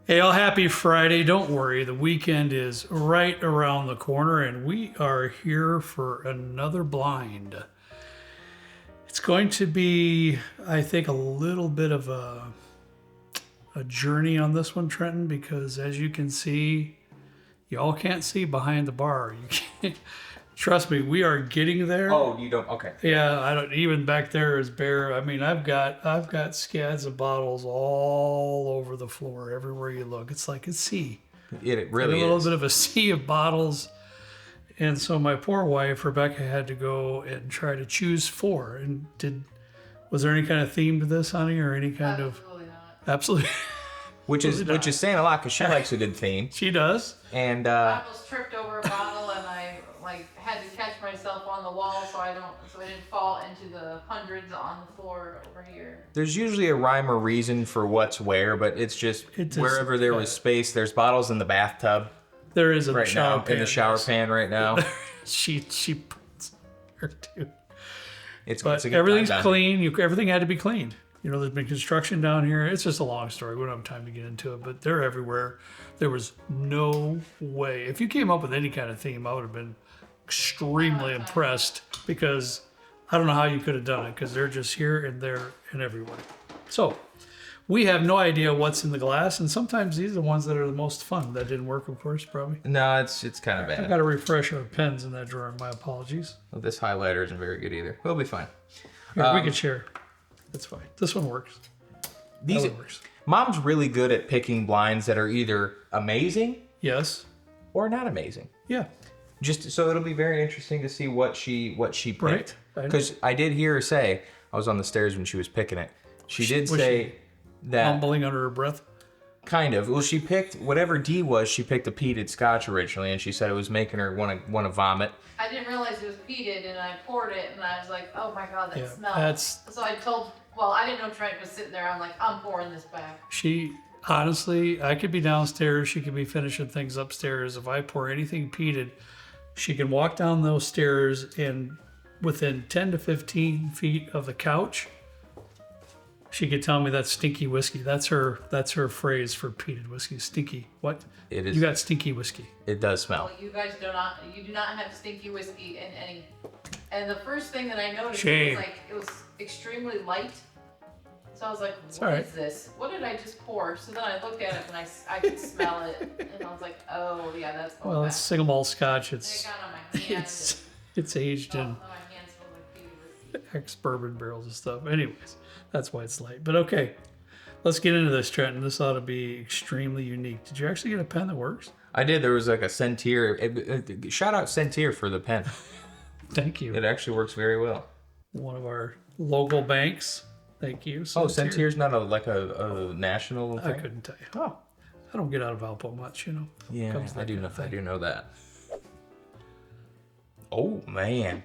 Hey, all happy Friday. Don't worry, the weekend is right around the corner and we are here for another blind. It's going to be, I think, a little bit of a journey on this one, Trenton, because as you can see, y'all can't see behind the bar. You can't, trust me, we are getting there. Oh, you don't? Okay. Yeah, I don't. Even back there is bare. I mean, I've got scads of bottles all over the floor, everywhere you look. It's like a sea. It really like is. A little bit of a sea of bottles. And so my poor wife Rebecca had to go and try to choose 4. And was there any kind of theme to this, honey, or any kind of? Absolutely not. Absolutely. Which is saying a lot because she likes a good theme. She does. And I almost tripped over a bottle and I had to catch myself on the wall so I didn't fall into the hundreds on the floor over here. there's usually a rhyme or reason for what's where, but it's just wherever there was space. There's bottles in the bathtub. There is a right shower now pan, in the shower pan right now. she puts her too. It's But a good everything's time. clean. Everything had to be cleaned. You know, there's been construction down here. It's just a long story. We don't have time to get into it, but they're everywhere. There was no way. If you came up with any kind of theme, I would have been extremely impressed because I don't know how you could have done it because they're just here and there and everywhere. So we have no idea what's in the glass, and sometimes these are the ones that are the most fun. That didn't work, of course, probably. No, it's kind of I bad. got to refresh our pens in that drawer. My apologies. Well, this highlighter isn't very good either. We'll be fine. Here, we can share. That's fine. This one works. These That one works. Mom's really good at picking blinds that are either amazing Yes. or not amazing. Yeah. Just so it'll be very interesting to see what she picked. Right. Because I did hear her say, I was on the stairs when she was picking it. She did was say that Mumbling under her breath. kind of. Well, she picked whatever D was. She picked a peated Scotch originally, and she said it was making her want to vomit. I didn't realize it was peated and I poured it and I was like, oh my god, that Yeah, smells. So I didn't know Trent was sitting there. I'm like, I'm pouring this back. She, honestly, I could be downstairs. She could be finishing things upstairs. If I pour anything peated, she can walk down those stairs and within 10 to 15 feet of the couch, she could tell me that's stinky whiskey. That's her phrase for peated whiskey. Stinky. What? It is. You got stinky whiskey. It does smell. Well, you guys you do not have stinky whiskey in any. And the first thing that I noticed Shame. was it was extremely light. So I was like, all what right. is this? What did I just pour? So then I looked at it and I could smell it. And I was like, oh yeah, that's going Well, back. it's single malt Scotch. And it got on my hands. It's aged in My hands smell like peated whiskey. ex-bourbon barrels and stuff. Anyways, that's why it's light. But okay, let's get into this, Trenton. This ought to be extremely unique. Did you actually get a pen that works? I did. There was like a Sentier. Shout out Sentier for the pen. Thank you. It actually works very well. One of our local banks. Thank you. Oh, Sentier's not a national I thing? couldn't tell you. Oh, I don't get out of Valpo much, you know. Yeah, Comes I that do kind know. of thing. I do know that. Oh man,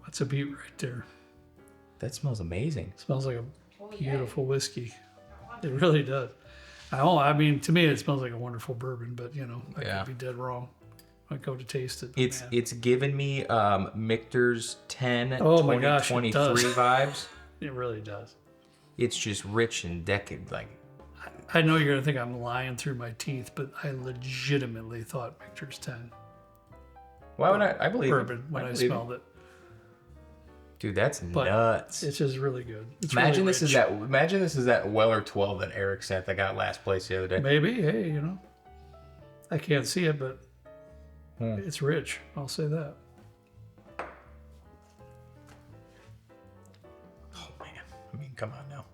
That's a beat right there. that smells amazing. Smells like a Oh, yeah. beautiful whiskey. It really does. I mean, to me, it smells like a wonderful bourbon, but you know, I Yeah. could be dead wrong. I go to taste it. Man. It's given me Michter's 10 Oh my gosh, it 2023 does. vibes. It really does. It's just rich and decadent. Like I know you're gonna think I'm lying through my teeth, but I legitimately thought Michter's 10 why would I believe bourbon it. when I believe it. smelled it. Dude, that's But nuts. It's just really good. It's Imagine really this is rich. that Weller 12 that Eric sent that got last place the other day. Maybe. Hey, you know, I can't see it, but Hmm. it's rich. I'll say that. Oh man, I mean, come on now.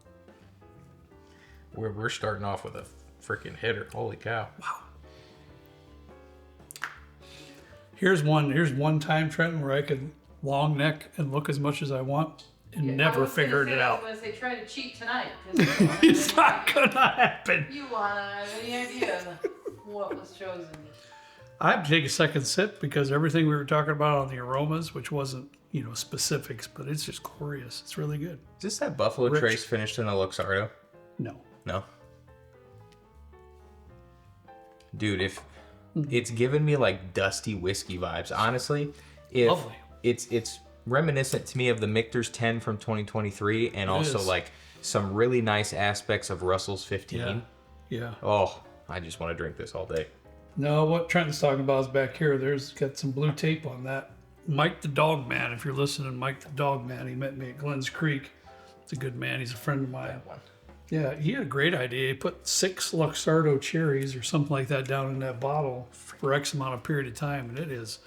We're starting off with a freaking hitter. Holy cow! Wow. Here's one time, Trenton, where I could long neck and look as much as I want and Yeah, never figured it out. I was going to say, try to cheat tonight. It's not gonna happen. You want to have any idea what was chosen. I have to take a second sip because everything we were talking about on the aromas, which wasn't, you know, specifics, but it's just glorious. It's really good. Is this that Buffalo Rich. Trace finished in a Luxardo? No. No. Dude, if it's given me like dusty whiskey vibes, honestly, if Lovely. it's reminiscent to me of the Michter's 10 from 2023 and also is. like some really nice aspects of Russell's 15. Yeah. Yeah. Oh, I just want to drink this all day. No, what Trenton's talking about is back here. There's got some blue tape on that. Mike the Dog Man, if you're listening, Mike the Dog Man, he met me at Glenn's Creek. It's a good man. He's a friend of mine. That one. Yeah, he had a great idea. He put 6 Luxardo cherries or something like that down in that bottle for X amount of period of time, and it is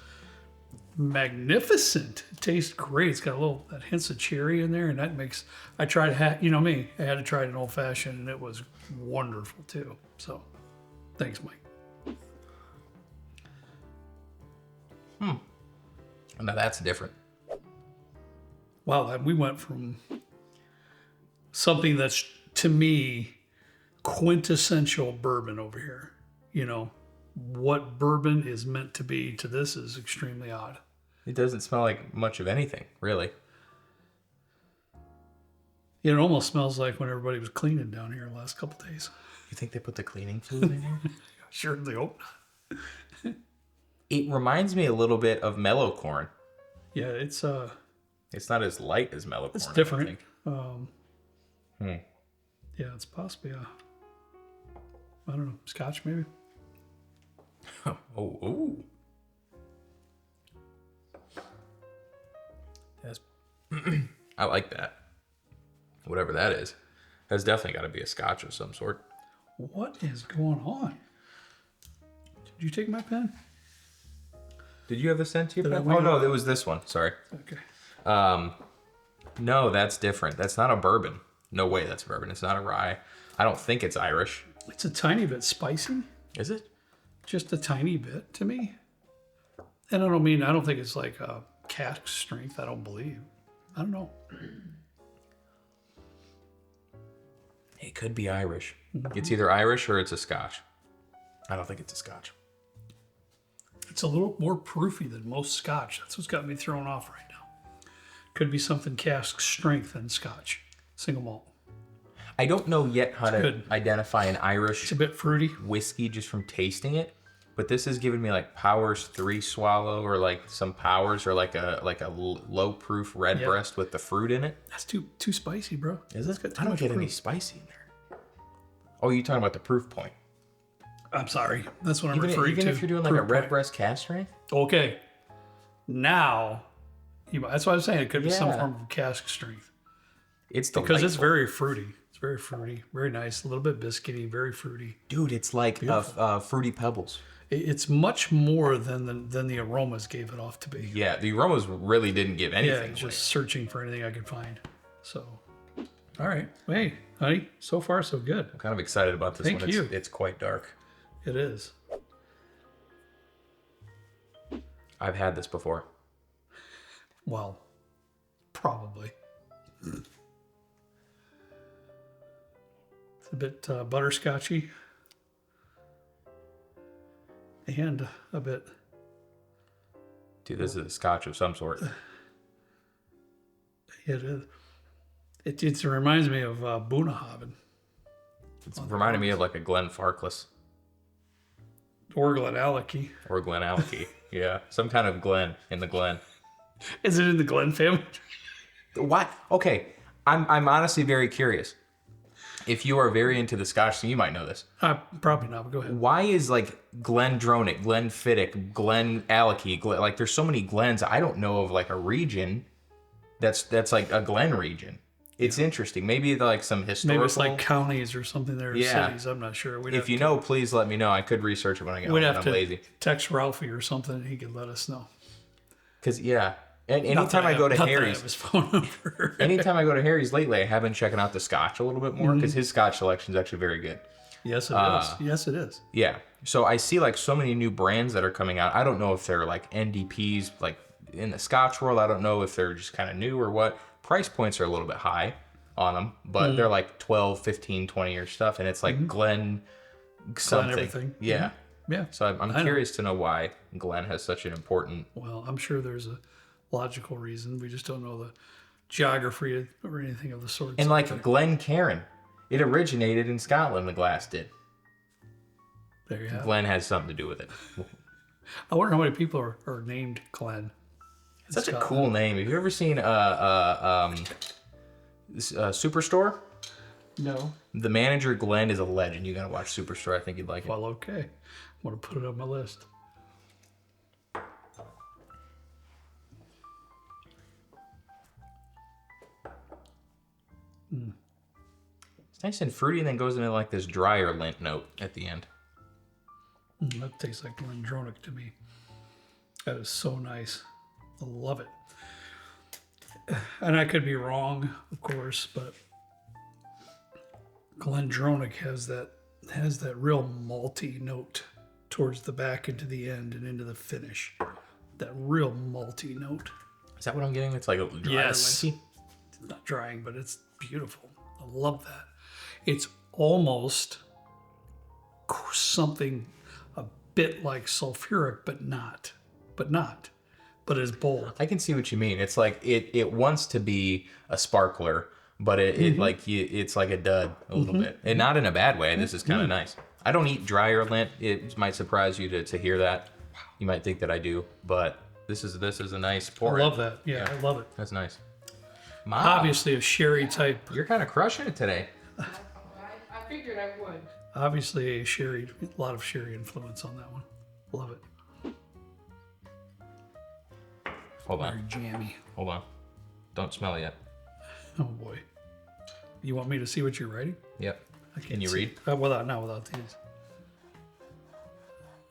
magnificent. It tastes great. It's got a little that hints of cherry in there, and that makes. I tried, you know me. I had to try it in old fashioned, and it was wonderful too. So, thanks, Mike. Now that's different. Wow, we went from something that's to me quintessential bourbon over here. You know, what bourbon is meant to be to this is extremely odd. It doesn't smell like much of anything, really. It almost smells like when everybody was cleaning down here the last couple days. You think they put the cleaning fluid in here? Sure, they hope not. It reminds me a little bit of mellow corn. Yeah, it's not as light as mellow corn. it's different. Yeah, Yeah, it's possibly I don't know, Scotch maybe. oh. That's I like that. Whatever that is. That's definitely got to be a Scotch of some sort. What is going on? Did you take my pen? Did you have the scent to your Did I pen? wing Oh no, it? it was this one. Sorry. Okay. No, that's different. That's not a bourbon. No way that's a bourbon. It's not a rye. I don't think it's Irish. It's a tiny bit spicy. Is it? Just a tiny bit to me. And I don't think it's like a cask strength. I don't believe. I don't know. It could be Irish. It's either Irish or it's a Scotch. I don't think it's a Scotch. It's a little more proofy than most Scotch. That's what's got me thrown off right now. Could be something cask strength than Scotch. Single malt. I don't know yet how to good. identify an Irish It's a bit fruity. whiskey just from tasting it, but this is giving me like Powers 3 Swallow or like some Powers or like a low proof redbreast with the fruit in it. That's too spicy, bro. Is It's it? got too I don't much get any proof. spicy in there. Oh, you're talking about the proof point. I'm sorry. That's what I'm Even referring to. if you're doing like a Proof point. redbreast cask strength? Okay. Now, that's what I'm saying. It could be some Yeah. form of cask strength. It's Because it's delightful. very fruity. It's very fruity. Very nice. A little bit biscuity. Very fruity. Dude, it's like Fruity Pebbles. It's much more than the aromas gave it off to be. Yeah, the aromas really didn't give Yeah, anything just away. searching for anything I could find. So, all right. Hey, honey, so far so good. I'm kind of excited about this Thank one. you. It's quite dark. It is. I've had this before. Well, probably. It's a bit butterscotchy. And a bit. Dude, this is a Scotch of some sort. It is. It reminds me of Boonahaven. It's reminding me of like a Glen Farkless Or Glenallachie. or Glen Alki. Yeah, some kind of Glen in the Glen. Is it in the Glen family? Why? Okay, I'm honestly very curious. If you are very into the Scotch, so you might know this. Probably not, but go ahead. Why is like Glendronach, Glenfiddich, Glen Alki, like there's so many Glens. I don't know of like a region that's like a Glen region. It's interesting. Maybe like some historical. Maybe it's like counties or something there, Yeah. cities. I'm not sure. If you know, please let me know. I could research it when I get home. We'd But have I'm to lazy. text Ralphie or something, and he could let us know. Cause yeah, and Not that anytime I go to not that I Harry's, have his phone number. anytime I go to Harry's lately, I have been checking out the Scotch a little bit more because his Scotch selection is actually very good. Yes, it is. Yes, it is. Yeah. So I see like so many new brands that are coming out. I don't know if they're like NDPs, like in the Scotch world. I don't know if they're just kind of new or what. Price points are a little bit high on them, but they're like 12, 15, 20-year stuff. And it's like Glen something. everything. Yeah. Yeah. So I'm I know. curious to know why Glen has such an important... Well, I'm sure there's a logical reason. We just don't know the geography or anything of the sort. And like Glen Cairn, it originated in Scotland, the glass did. There you have it. Glen has something to do with it. I wonder how many people are named Glenn. Such a cool name. Have you ever seen Superstore? No. The manager, Glenn, is a legend. You got to watch Superstore. I think you'd like it. Well, okay. I'm going to put it on my list. It's nice and fruity and then goes into like this drier lint note at the end. That tastes like Glendronach to me. That is so nice. I love it. And I could be wrong, of course, but Glendronach has that real malty note towards the back into the end and into the finish. That real malty note. Is that what I'm getting? It's like a drier Yes. linty? It's not drying, but it's beautiful. I love that. It's almost something a bit like sulfuric, but not. But it's bold. I can see what you mean. It's like it wants to be a sparkler, but it's like a dud a little bit, and not in a bad way. This is kind of nice. I don't eat drier lint. It might surprise you to hear that. You might think that I do, but this is a nice pour. I love that. Yeah, I love it. That's nice. Obviously a sherry type. You're kind of crushing it today. I figured I would. Obviously a lot of sherry influence on that one. Love it. Hold Very on. jammy. Hold on. Don't smell it yet. Oh boy. You want me to see what you're writing? Yep. I can't Can you see. read? Not without these.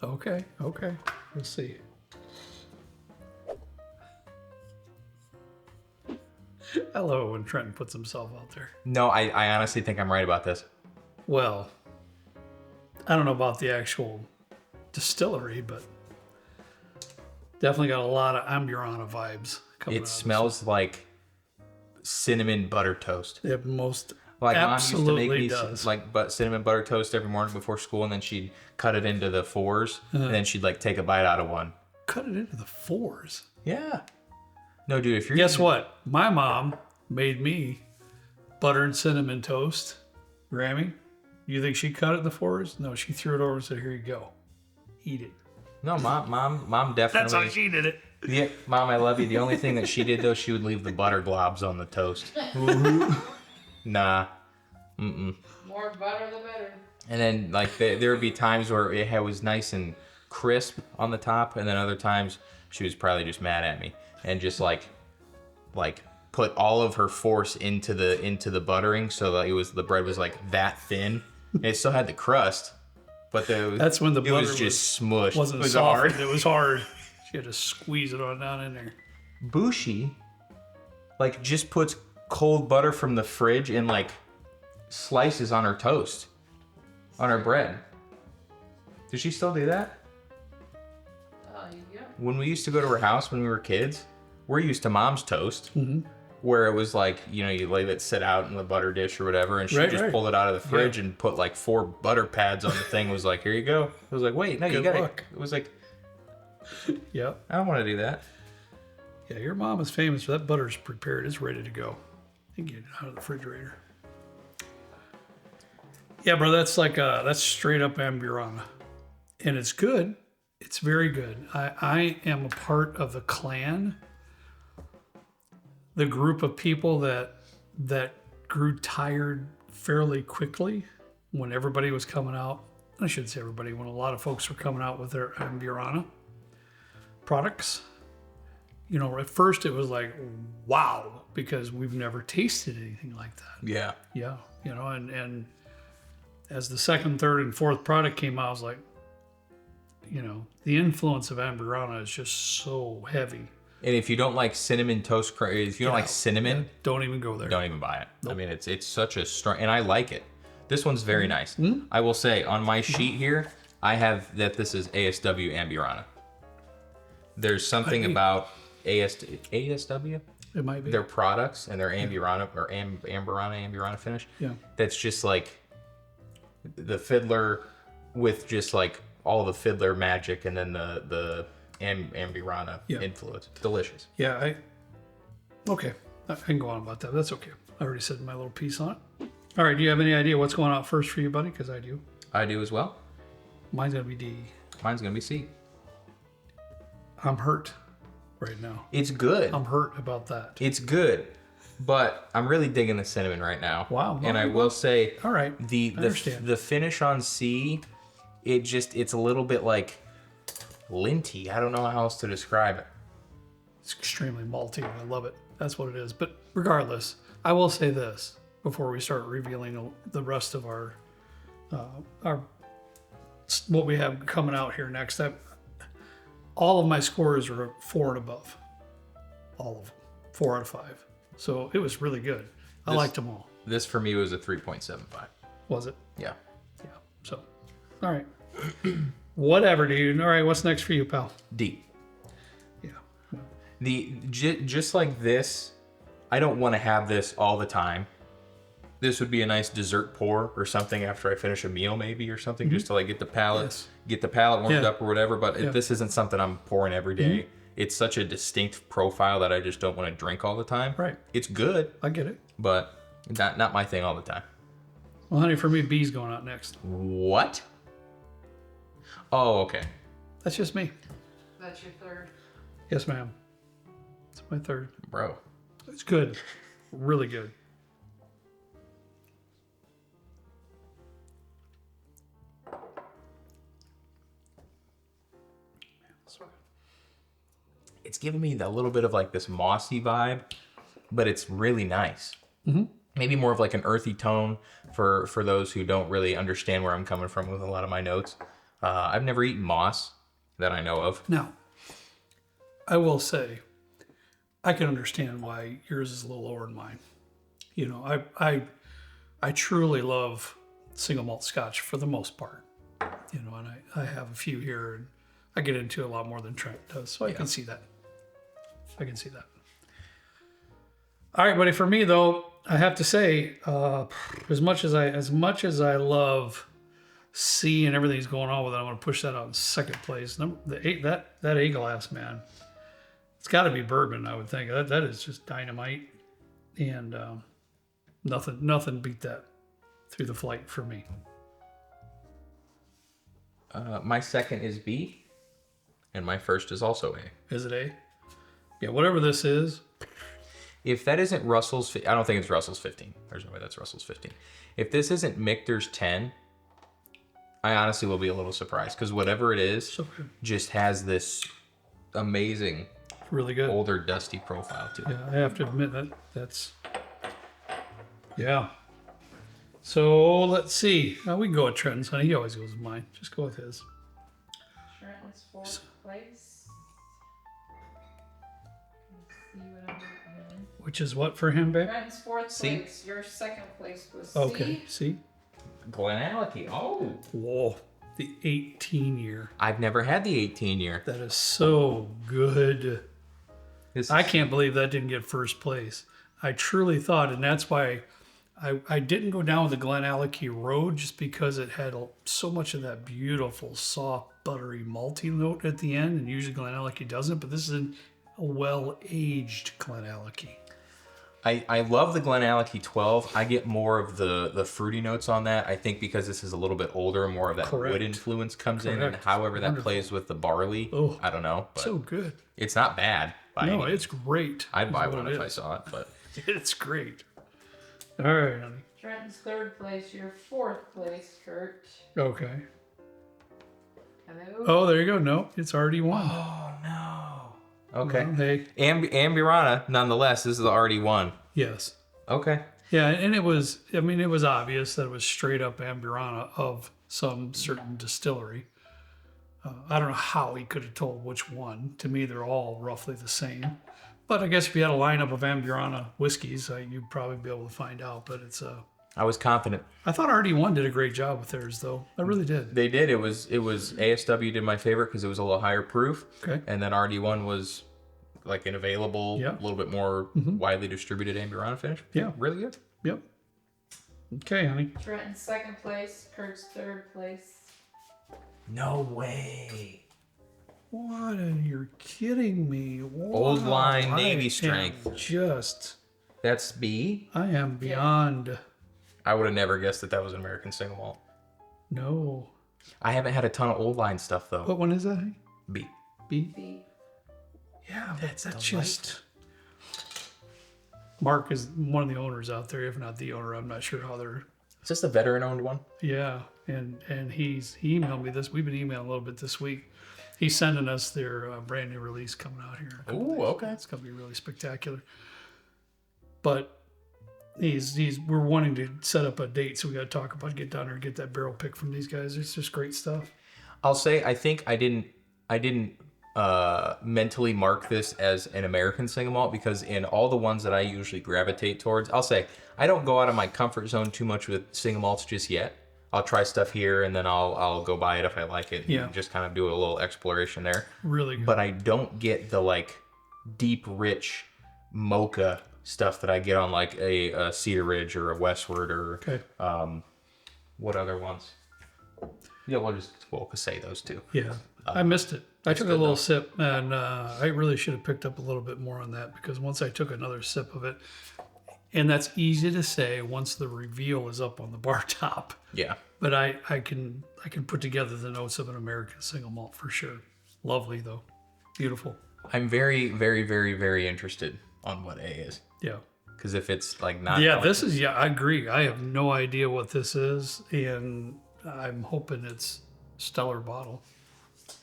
Okay. We'll see. Hello, when Trenton puts himself out there. No, I honestly think I'm right about this. Well, I don't know about the actual distillery, but definitely got a lot of Amburana vibes coming out. It smells like cinnamon butter toast. It most Like absolutely mom used to make me does. cinnamon butter toast every morning before school, and then she'd cut it into the fours, and then she'd like take a bite out of one. Cut it into the fours. Yeah. No, dude, if you're Guess what? My mom made me butter and cinnamon toast. Grammy, you think she cut it in the fours? No, she threw it over and said, "Here you go, eat it." No, mom definitely. That's how she did it. Yeah, mom, I love you. The only thing that she did though, she would leave the butter globs on the toast. Nah. More butter the better. And then like there would be times where it was nice and crisp on the top, and then other times she was probably just mad at me and just like put all of her force into the buttering, so that the bread was like that thin. And it still had the crust, but That's when the it butter was just smushed. wasn't it was soft. hard. It was hard. She had to squeeze it on down in there. Bushi, like, just puts cold butter from the fridge in like slices on her toast, on her bread. Does she still do that? Yeah. When we used to go to her house when we were kids, we're used to mom's toast, where it was like, you let it sit out in the butter dish or whatever, and she just pulled it out of the fridge and put like 4 butter pads on the thing. It was like, here you go. I was like, wait, no, you Good got luck. it. It was like, Yep. I don't want to do that. Yeah, your mom is famous for that. Butter's prepared. It's ready to go. You can get it out of the refrigerator. Yeah, bro, that's straight up Amburana. And it's good. It's very good. I am a part of the clan, the group of people that grew tired fairly quickly when everybody was coming out. I shouldn't say everybody, when a lot of folks were coming out with their Amburana products. At first it was like, wow, because we've never tasted anything like that. Yeah. Yeah, and as the second, third, and fourth product came out, I was like, the influence of Amburana is just so heavy. And if you don't like cinnamon toast, if you don't like cinnamon, Don't even go there. don't even buy it. Nope. I mean, it's such a strong, and I like it. This one's very nice. I will say on my sheet here, I have that this is ASW Amburana. There's something about ASW, It might be. their products and their Amburana or Amburana finish. Yeah. That's just like the fiddler with just like all the fiddler magic, and then the Amburana influence. Delicious. Yeah, okay. I can go on about that. That's okay. I already said my little piece on it. All right, do you have any idea what's going out first for you, buddy? Because I do. I do as well. Mine's going to be D. Mine's gonna be C. I'm hurt right now. It's good. I'm hurt about that. It's good, But I'm really digging the cinnamon right now. Wow. And I will say, all right, the understand. the finish on C, it's a little bit like linty. I don't know how else to describe it. It's extremely malty. I love it. That's what it is. But regardless, I will say this before we start revealing the rest of our what we have coming out here next. All of my scores are 4 and above. All of them. 4 out of 5. So it was really good. I liked them all. This for me was a 3.75. Was it? Yeah. Yeah. So, all right. Whatever, dude. All right. What's next for you, pal? D. Yeah. Just like this, I don't want to have this all the time. This would be a nice dessert pour or something after I finish a meal, maybe, or something, just to like get the palate warmed up or whatever. But this isn't something I'm pouring every day. It's such a distinct profile that I just don't want to drink all the time. Right. It's good, I get it. but not my thing all the time. Well, honey, for me, B's going out next. What? Oh, okay. That's just me. That's your third. Yes, ma'am. It's my third. Bro. It's good. Really good. It's giving me a little bit of like this mossy vibe, but it's really nice. Mm-hmm. Maybe more of like an earthy tone for those who don't really understand where I'm coming from with a lot of my notes. I've never eaten moss that I know of. Now, I will say, I can understand why yours is a little lower than mine. You know, I truly love single malt Scotch for the most part. You know, and I have a few here, and I get into a lot more than Trent does, so I can see that. I can see that. All right, buddy. For me though, I have to say, as much as I love C and everything's going on with it, I'm going to push that out in second place. That A glass, man, it's got to be bourbon. I would think that is just dynamite, and nothing beat that through the flight for me. My second is B, and my first is also A. Is it A? Yeah, whatever this is. If that isn't Russell's, I don't think it's Russell's 15. There's no way that's Russell's 15. If this isn't Michter's 10, I honestly will be a little surprised, because whatever it is just has this amazing, really good, older, dusty profile to it. Yeah, I have to admit that's. Yeah. So let's see. We can go with Trenton's, honey. He always goes with mine. Just go with his. Trenton's 4th place. See what I'm doing. Which is what for him, babe? Trenton's 4th place. Your second place was C. Okay, see? Glenallachie. Oh. Whoa. The 18 year. I've never had the 18 year. That is so good. I can't believe that didn't get first place. I truly thought, and that's why I didn't go down with the Glenallachie Road, just because it had so much of that beautiful, soft, buttery, malty note at the end, and usually Glenallachie doesn't, but this is a well-aged Glenallachie. I love the Glenallachie 12. I get more of the fruity notes on that. I think because this is a little bit older, more of that wood influence comes in, and however that plays with the barley, I don't know. But so good. It's not bad. No, it's great. I'd buy one if I saw it, but it's great. All right, honey. Trenton's 3rd place. Your 4th place, Kurt. Okay. Hello. Oh, there you go. No, it's already won. Oh no. Okay. Well, hey. Amburana, nonetheless, this is the RD1. Yes. Okay. Yeah, and it was obvious that it was straight up Amburana of some certain distillery. I don't know how he could have told which one. To me, they're all roughly the same. But I guess if you had a lineup of Amburana whiskeys, you'd probably be able to find out. But it's I was confident. I thought RD1 did a great job with theirs, though. I really did. They did. It was ASW did my favorite because it was a little higher proof. Okay. And then RD1 was like an available, a little bit more widely distributed Amburana finish. Yeah. Really good. Yep. Okay, honey. Trenton's 2nd place. Kurt's 3rd place. No way. What? You're kidding me. Wow. Old line Navy strength. That's B? I am beyond. I would have never guessed that was an American single malt. No. I haven't had a ton of old line stuff though. What one is that? Honey? B. B? Yeah, that's just. Mark is one of the owners out there, if not the owner. I'm not sure how they're. Is this the veteran-owned one? Yeah, and he emailed me this. We've been emailing a little bit this week. He's sending us their brand new release coming out here. Ooh, okay. It's gonna be really spectacular. But we're wanting to set up a date, so we got to talk about get down there and get that barrel pick from these guys. It's just great stuff. I'll say I think I didn't mentally mark this as an American single malt because in all the ones that I usually gravitate towards, I'll say I don't go out of my comfort zone too much with single malts just yet. I'll try stuff here and then I'll go buy it if I like it. Yeah. And just kind of do a little exploration there. Really good. But I don't get the like deep, rich mocha stuff that I get on like a Cedar Ridge or a Westward or what other ones? Yeah, we'll say those two. Yeah, I missed it. I took a little though. sip, and I really should have picked up a little bit more on that because once I took another sip of it, and that's easy to say once the reveal is up on the bar top. Yeah. But I can put together the notes of an American single malt for sure. Lovely though, beautiful. I'm very, very, very, very interested on what A is. Yeah. Because if it's like not. Yeah, this is, I agree. I have no idea what this is, and I'm hoping it's stellar bottle.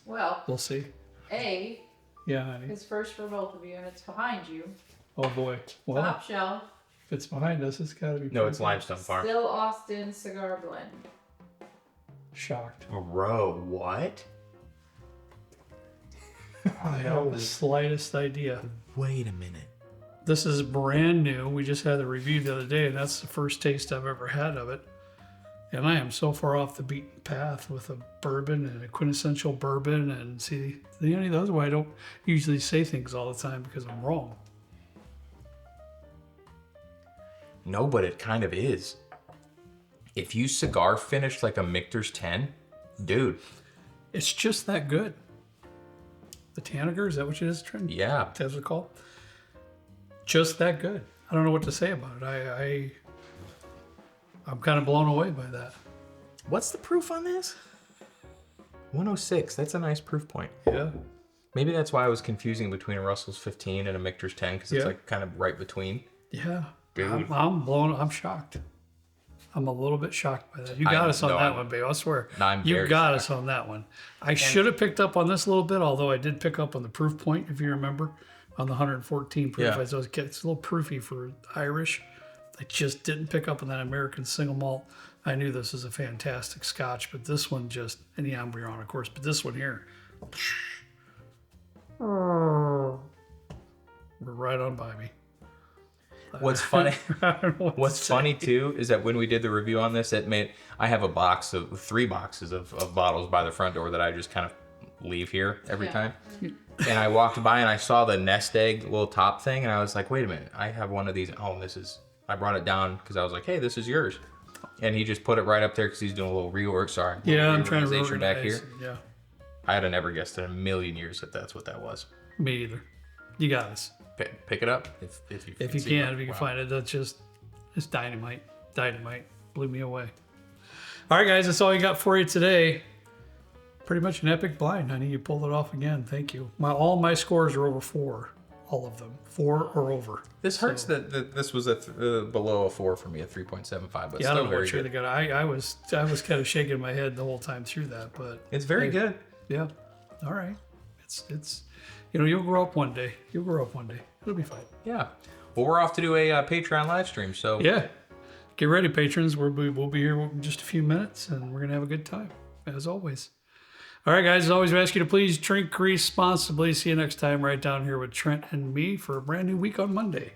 Well, We'll see. A Yeah, honey. is first for both of you, and it's behind you. Oh boy. Well, Top shelf, if it's behind us, it's got to be. No, pretty it's good. Limestone Farm. Still Austin cigar blend. Shocked. Bro, what? I have the slightest idea. Wait a minute. This is brand new. We just had the review the other day, and that's the first taste I've ever had of it. And I am so far off the beaten path with a bourbon and a quintessential bourbon. And see, the only those why I don't usually say things all the time because I'm wrong. No, but it kind of is. If you cigar finish like a Michter's 10, dude. It's just that good. The Tanager, is that what it is, Trent? Yeah. That's what it's called? Just that good. I don't know what to say about it. I'm kind of blown away by that. What's the proof on this? 106. That's a nice proof point. Yeah. Maybe that's why I was confusing between a Russell's 15 and a Michter's 10 because it's Yeah. like kind of right between. Yeah. Dude. I'm shocked. I'm a little bit shocked by that. You got us on that one, babe. I swear. No, I'm you very got shocked. us on that one. I should have picked up on this a little bit, although I did pick up on the proof point, if you remember, on the 114 proof. Yeah. It's a little proofy for Irish. I just didn't pick up on that American single malt. I knew this was a fantastic scotch, but this one just, and the Ambrion, of course, but this one here, we're right on by me. What's funny? I don't know what What's to say. funny too is that when we did the review on this, I have three boxes of bottles by the front door that I just kind of leave here every Yeah. time. And I walked by and I saw the nest egg little top thing, and I was like, wait a minute, I have one of these at home. I brought it down because I was like, hey, this is yours. And he just put it right up there because he's doing a little rework. Sorry. Yeah, I'm trying to reorganization back here. Yeah, I had never guessed in a million years that that's what that was. me either. You got us. Pick it up if you If you see can, it. if you can Wow. find it, it's dynamite. Dynamite blew me away. All right, guys, that's all you got for you today. Pretty much an epic blind, honey. You pulled it off again. Thank you. All my scores are over 4. All of them, 4 or over. This hurts that this was below a 4 for me, a 3.75, but Yeah, I still don't know very what you're good. gonna. I was kind of shaking my head the whole time through that, but It's very hey, good. Yeah. All right. It's you'll grow up one day. You'll grow up one day. It'll be fine. Yeah. Well, we're off to do a Patreon live stream, so Yeah. Get ready, patrons. We'll be here in just a few minutes, and we're going to have a good time, as always. All right, guys. As always, we ask you to please drink responsibly. See you next time right down here with Trent and me for a brand new week on Monday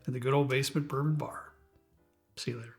in the good old basement bourbon bar. See you later.